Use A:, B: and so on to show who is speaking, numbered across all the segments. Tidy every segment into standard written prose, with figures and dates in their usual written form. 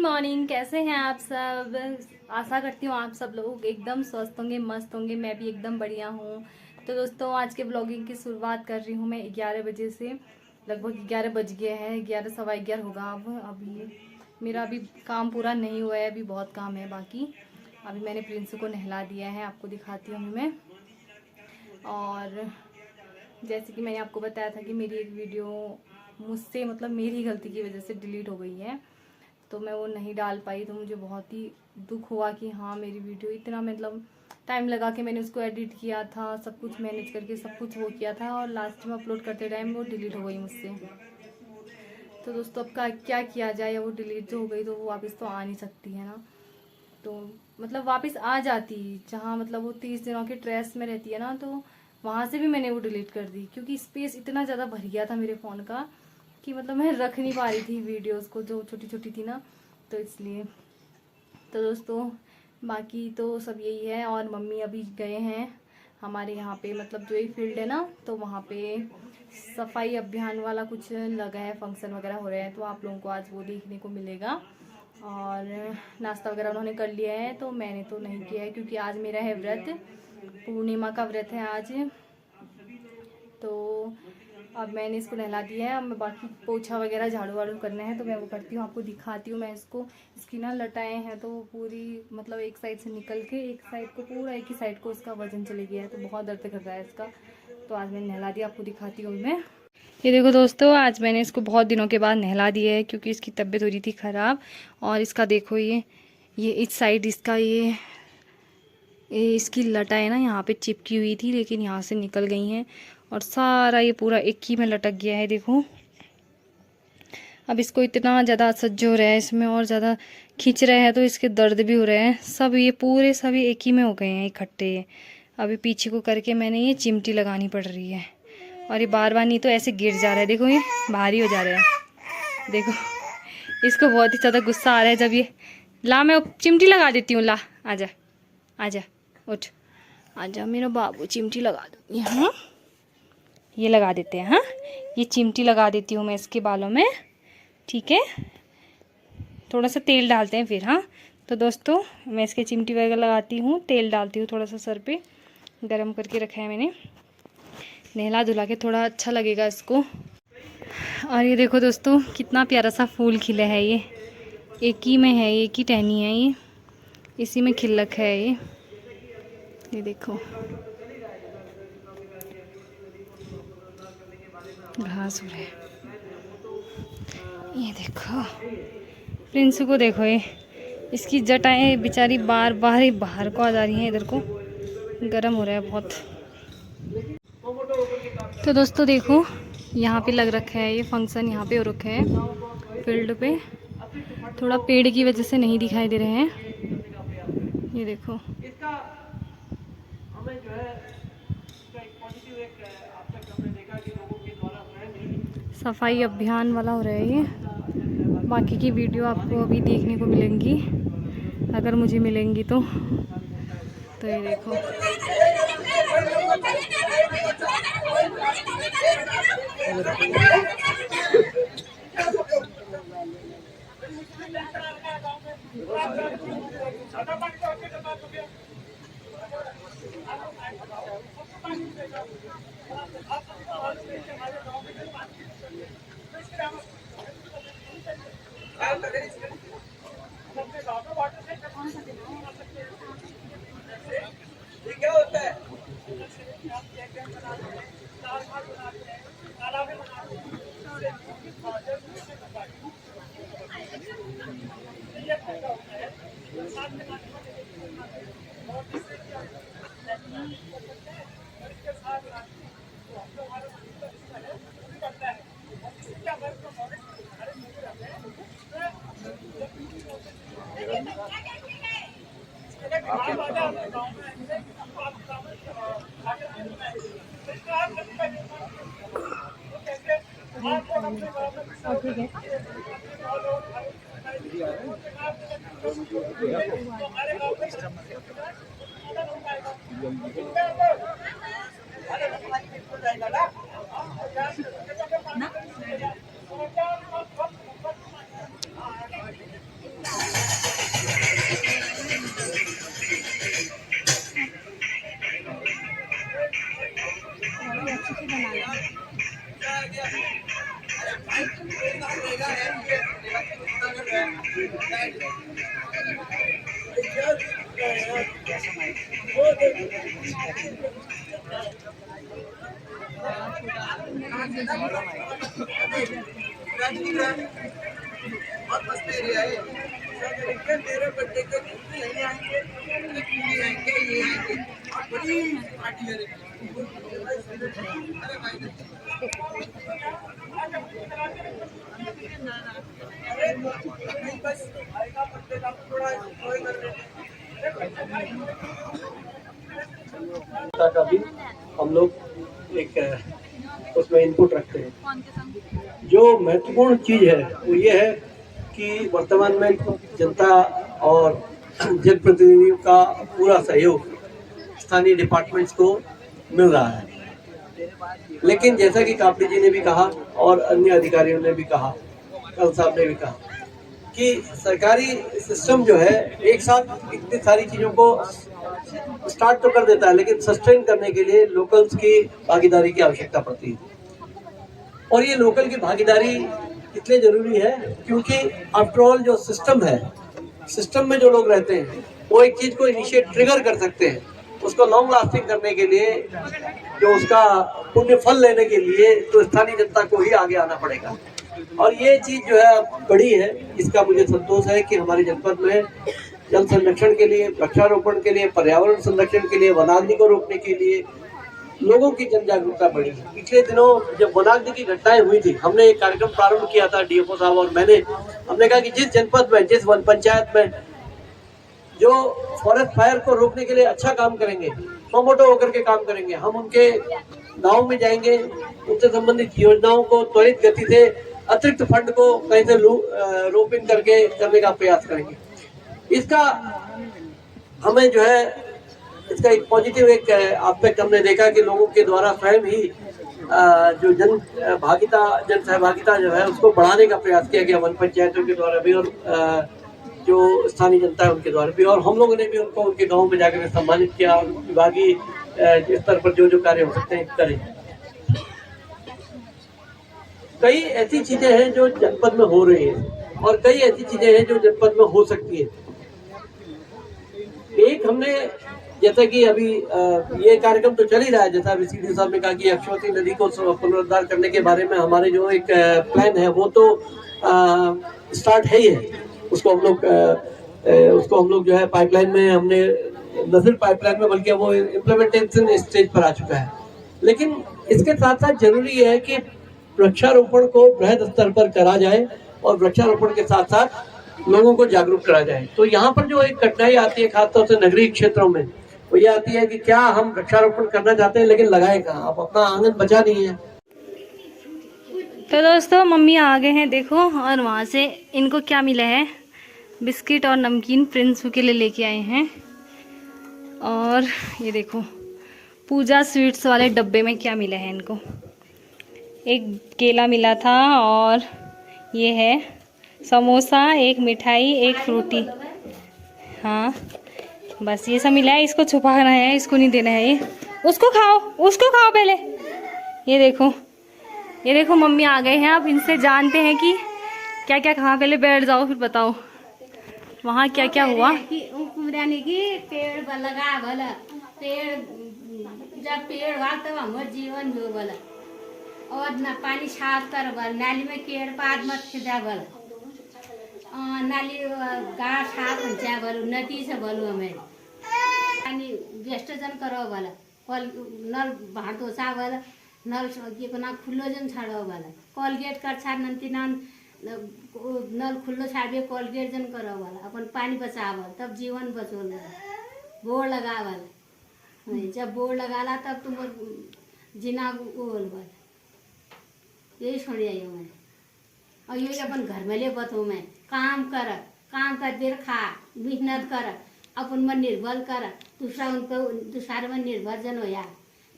A: Morning, कैसे हैं आप सब। आशा करती हूँ आप सब लोग एकदम स्वस्थ होंगे, मस्त होंगे। मैं भी एकदम बढ़िया हूँ। तो दोस्तों, आज के ब्लॉगिंग की शुरुआत कर रही हूँ मैं 11 बजे से। लगभग 11 बज गया है, 11 सवा 11 होगा। अब अभी मेरा अभी काम पूरा नहीं हुआ है, अभी बहुत काम है बाकी। अभी मैंने प्रिंस को नहला दिया है, आपको दिखाती हूँ मैं। और जैसे कि मैंने आपको बताया था कि मेरी एक वीडियो मुझसे मतलब मेरी गलती की वजह से डिलीट हो गई है, तो मैं वो नहीं डाल पाई। तो मुझे बहुत ही दुख हुआ कि हाँ, मेरी वीडियो इतना मतलब टाइम लगा के मैंने उसको एडिट किया था, सब कुछ मैनेज करके सब कुछ वो किया था, और लास्ट में अपलोड करते टाइम वो डिलीट हो गई मुझसे। तो दोस्तों, अब का क्या किया जाए, वो डिलीट जो हो गई तो वो वापस तो आ नहीं सकती है ना। तो मतलब वापस आ जाती, जहाँ मतलब वो 30 दिनों के ट्रेस में रहती है ना, तो वहाँ से भी मैंने वो डिलीट कर दी, क्योंकि स्पेस इतना ज़्यादा भर गया था मेरे फ़ोन का कि मतलब मैं रख नहीं पा रही थी वीडियोस को, जो छोटी छोटी थी ना, तो इसलिए। तो दोस्तों, बाकी तो सब यही है। और मम्मी अभी गए हैं हमारे यहाँ पे, मतलब जो ये फील्ड है ना, तो वहाँ पे सफाई अभियान वाला कुछ लगा है, फंक्शन वगैरह हो रहे हैं, तो आप लोगों को आज वो देखने को मिलेगा। और नाश्ता वगैरह उन्होंने कर लिया है, तो मैंने तो नहीं किया है, क्योंकि आज मेरा है व्रत, पूर्णिमा का व्रत है आज। तो अब मैंने इसको नहला दिया है। अब मैं बाकी पोछा वगैरह झाड़ू वाड़ू करना है, तो मैं वो करती हूँ, आपको दिखाती हूँ मैं इसको। इसकी ना लटाएँ हैं, तो पूरी मतलब एक साइड से निकल के एक साइड को, पूरा एक ही साइड को उसका वजन चले गया है, तो बहुत दर्द कर रहा है इसका। तो आज मैंने नहला दिया, आपको दिखाती हूँ मैं। ये देखो दोस्तों, आज मैंने इसको बहुत दिनों के बाद नहला दिया है, क्योंकि इसकी तबीयत हो रही थी ख़राब। और इसका देखो, ये इस साइड इसका ये इसकी लटाएँ ना यहाँ पे चिपकी हुई थी, लेकिन यहाँ से निकल गई हैं, और सारा ये पूरा एक ही में लटक गया है, देखो। अब इसको इतना ज़्यादा असह्य हो रहा है इसमें, और ज़्यादा खींच रहे हैं तो इसके दर्द भी हो रहे हैं। सब ये पूरे सभी एक ही में हो गए हैं इकट्ठे। अभी पीछे को करके मैंने ये चिमटी लगानी पड़ रही है, और ये बार बार नहीं तो ऐसे गिर जा रहा है, देखो ये भारी हो जा रहा है, देखो। इसको बहुत ही ज़्यादा गुस्सा आ रहा है जब ये, ला मैं चिमटी लगा देती हूँ, ला आजा आजा, उठ आजा मेरा बाबू, चिमटी लगा दूँगी। हाँ, ये लगा देते हैं। हाँ, ये चिमटी लगा देती हूँ मैं इसके बालों में, ठीक है। थोड़ा सा तेल डालते हैं फिर। हाँ, तो दोस्तों, मैं इसके चिमटी वगैरह लगाती हूँ, तेल डालती हूँ थोड़ा सा, सर पे गरम करके रखा है मैंने, नहला धुला के थोड़ा अच्छा लगेगा इसको। और ये देखो दोस्तों, कितना प्यारा सा फूल खिला है, ये एक ही में है, एक ही टहनी है, ये इसी में खिल रखा है ये देखो, घास हो रहा है। ये देखो प्रिंस को, देखो ये इसकी जटाएं बेचारी बार बार ही बाहर को आ जा रही हैं, इधर को गर्म हो रहा है बहुत। तो दोस्तों देखो, यहाँ पे लग रखा है ये फंक्शन, यहाँ पे हो रखा है फील्ड पे। थोड़ा पेड़ की वजह से नहीं दिखाई दे रहे हैं, ये देखो। सफाई अभियान वाला हो रहा है ये। बाकी की वीडियो आपको अभी देखने को मिलेंगी, अगर मुझे मिलेंगी तो। ये देखो, क्या होता है? ठीक है।
B: मेरे बर्थडे के नहीं आएंगे, ये आएंगे बड़ी पार्टी करेंगे। का भी हम लोग एक उसमें इनपुट रखते हैं। जो महत्वपूर्ण चीज है वो ये है कि वर्तमान में जनता और जनप्रतिनिधियों का पूरा सहयोग स्थानीय डिपार्टमेंट्स को मिल रहा है, लेकिन जैसा कि कापड़ी जी ने भी कहा और अन्य अधिकारियों ने भी कहा, कल साहब ने भी कहा कि सरकारी सिस्टम जो है एक साथ इतनी सारी चीजों को स्टार्ट तो कर देता है, लेकिन सस्टेन करने के लिए लोकल्स की भागीदारी की आवश्यकता पड़ती है। और ये लोकल की भागीदारी इसलिए जरूरी है क्योंकि आफ्टरऑल जो सिस्टम है, सिस्टम में जो लोग रहते हैं वो एक चीज को इनिशिएट ट्रिगर कर सकते हैं। उसको लॉन्ग लास्टिंग करने के लिए, जो उसका पुण्य फल लेने के लिए तो स्थानीय जनता को ही आगे आना पड़ेगा। और ये चीज जो है बड़ी है, इसका मुझे संतोष है कि हमारे जनपद में जल संरक्षण के लिए, वृक्षारोपण के लिए, पर्यावरण संरक्षण के लिए, वनाग्नि को रोकने के लिए लोगों की जन जागरूकता बढ़ी है। पिछले दिनों जब वनाग्नि की घटनाएं हुई थी, हमने एक कार्यक्रम प्रारंभ किया था, डीएफओ साहब और मैंने। हमने कहा कि जिस जनपद में, जिस वन पंचायत में जो फॉरेस्ट फायर को रोकने के लिए अच्छा काम करेंगे, मोमोटो होकर के काम करेंगे, हम उनके गांव में जाएंगे, उनसे संबंधित योजनाओं को त्वरित गति से अतिरिक्त फंड को कहीं से रोप इन करके करने का प्रयास करेंगे। इसका हमें जो है, इसका एक पॉजिटिव एक एस्पेक्ट हमने देखा कि लोगों के द्वारा स्वयं ही जो जन सहभागिता जो है उसको बढ़ाने का प्रयास किया गया, वन पंचायतों के द्वारा भी और जो स्थानीय जनता है उनके द्वारा भी। और हम लोगों ने भी उनको उनके गांव में जाकर सम्मानित किया और विभागीय स्तर पर जो जो कार्य हो सकते हैं करें। कई ऐसी चीजें हैं जो जनपद में हो रही है और कई ऐसी चीजें हैं जो जनपद में हो सकती है। एक हमने, जैसा कि अभी ये कार्यक्रम तो चल ही रहा है, जैसा सीडी साहब ने कहा कि यक्षवती नदी को पुनरुद्धार करने के बारे में हमारे जो एक प्लान है वो तो स्टार्ट है ही है। उसको हम लोग जो है पाइपलाइन में, हमने न सिर्फ पाइपलाइन में बल्कि वो इम्प्लीमेंटेशन स्टेज पर आ चुका है। लेकिन इसके साथ साथ जरूरी है कि वृक्षारोपण को बृहद स्तर पर करा जाए और वृक्षारोपण के साथ साथ लोगों को जागरूक करा जाए। तो यहाँ पर जो एक कठिनाई आती है खासतौर से नगरीय क्षेत्रों में, वो ये आती है कि क्या हम वृक्षारोपण करना चाहते हैं लेकिन लगाए कहाँ, अब अपना आंगन बचा नहीं है।
A: तो दोस्तों मम्मी आ गए हैं देखो, और वहाँ से इनको क्या मिला है, बिस्किट और नमकीन प्रिंस के लिए लेके आए हैं। और ये देखो पूजा स्वीट्स वाले डब्बे में क्या मिला है इनको, एक केला मिला था और ये है समोसा, एक मिठाई, एक फ्रूटी। हाँ बस ये सब मिला है, इसको छुपाना है, इसको नहीं देना है। ये उसको खाओ पहले। ये देखो मम्मी आ गए हैं। अब इनसे जानते हैं कि क्या क्या कहा। पहले बैठ जाओ फिर बताओ वहाँ क्या क्या हुआ।
C: पेड़ लगा भला, पेड़ जब पेड़ हुआ तब हमारे जीवन हो भला, और न पानी साफ कर भल, नाली में केड़ पात मत खिदा भल, नाली गाँव साफ हो भलो, नदी से भलो हमें पानी वेस्ट जन करो भला, कल नल भाड़ धोसा भला, नल के ना खुल्लो जन छाड़ो भला, कोलगेट कर छाड़ नंती नल खुल्लो छाड़े कोलगेट जन करो भला, अपन पानी बचावल तब जीवन बचोल। बोर्ड लगावल, जब बोर्ड लगाला तब तुम जिना बोल बल, यही छोड़ी आई मैं। और यही अपन घर में ले बतो मैं, काम कर देर खा, मेहनत कर, अपन मन निर्भर कर, दूसरा मन निर्भर जन हो यार।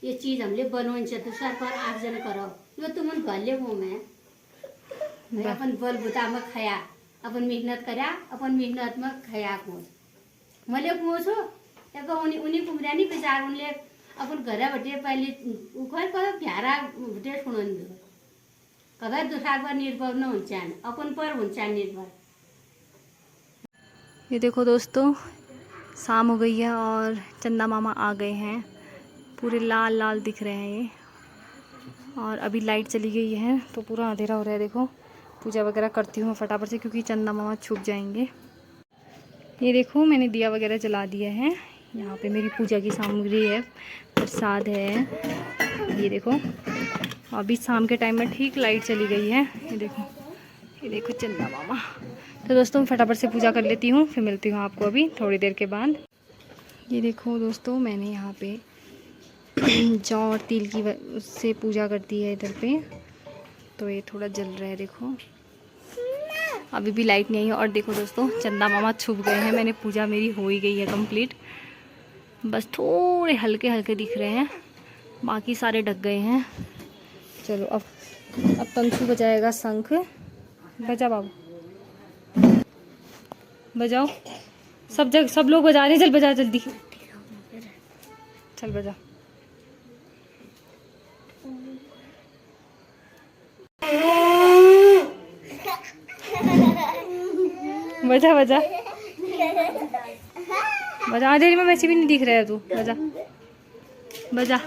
C: ये चीज हमले बनोन से दूसरा पर आप जन करो, यो तुम घर ले हो मैं अपन बल बुता में खाया, अपन मेहनत करा, अपन मेहनत में खाया पहुँच मले पहुँचो एक उन्हीं कुमरानी विचार उनले अपन घर बटे पहले उखर पर प्यारा बटे सुनन कभी दूसरा पर निर्भर न हुन्छ, अपन पर हुन्छ निर्भर।
A: ये देखो दोस्तों, शाम हो गई है और चंदा मामा आ गए हैं। पूरे लाल लाल दिख रहे हैं ये। और अभी लाइट चली गई है तो पूरा अंधेरा हो रहा है। देखो, पूजा वगैरह करती हूँ फटाफट से क्योंकि चंदा मामा छुप जाएंगे। ये देखो, मैंने दिया वगैरह जला दिया है। यहाँ पे मेरी पूजा की सामग्री है, प्रसाद है। ये देखो, अभी शाम के टाइम में ठीक लाइट चली गई है। ये देखो चंदा मामा। तो दोस्तों फटाफट से पूजा कर लेती हूँ, फिर मिलती हूँ आपको अभी थोड़ी देर के बाद। ये देखो दोस्तों, मैंने यहाँ पे जौ और तिल की उससे पूजा कर दी है इधर पे। तो ये थोड़ा जल रहा है, देखो अभी भी लाइट नहीं आई है। और देखो दोस्तों, चंदा मामा छुप गए हैं। मैंने पूजा मेरी हो ही गई है कंप्लीट, बस थोड़े हल्के हल्के दिख रहे हैं, बाकी सारे ढक गए हैं। चलो अब तंसु बजाएगा शंख। बजा बाबू, बजाओ। सब लोग बजा रहे हैं, चल बजा जल्दी, चल बजा। बजा बजा बजा। अंधेरे में वैसे भी नहीं दिख रहा है तू, बजा बजा।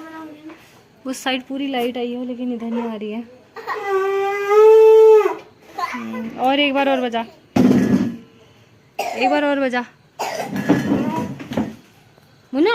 A: उस साइड पूरी लाइट आई है लेकिन इधर नहीं आ रही है। और एक बार और बजा, एक बार और बजा मुन्ना।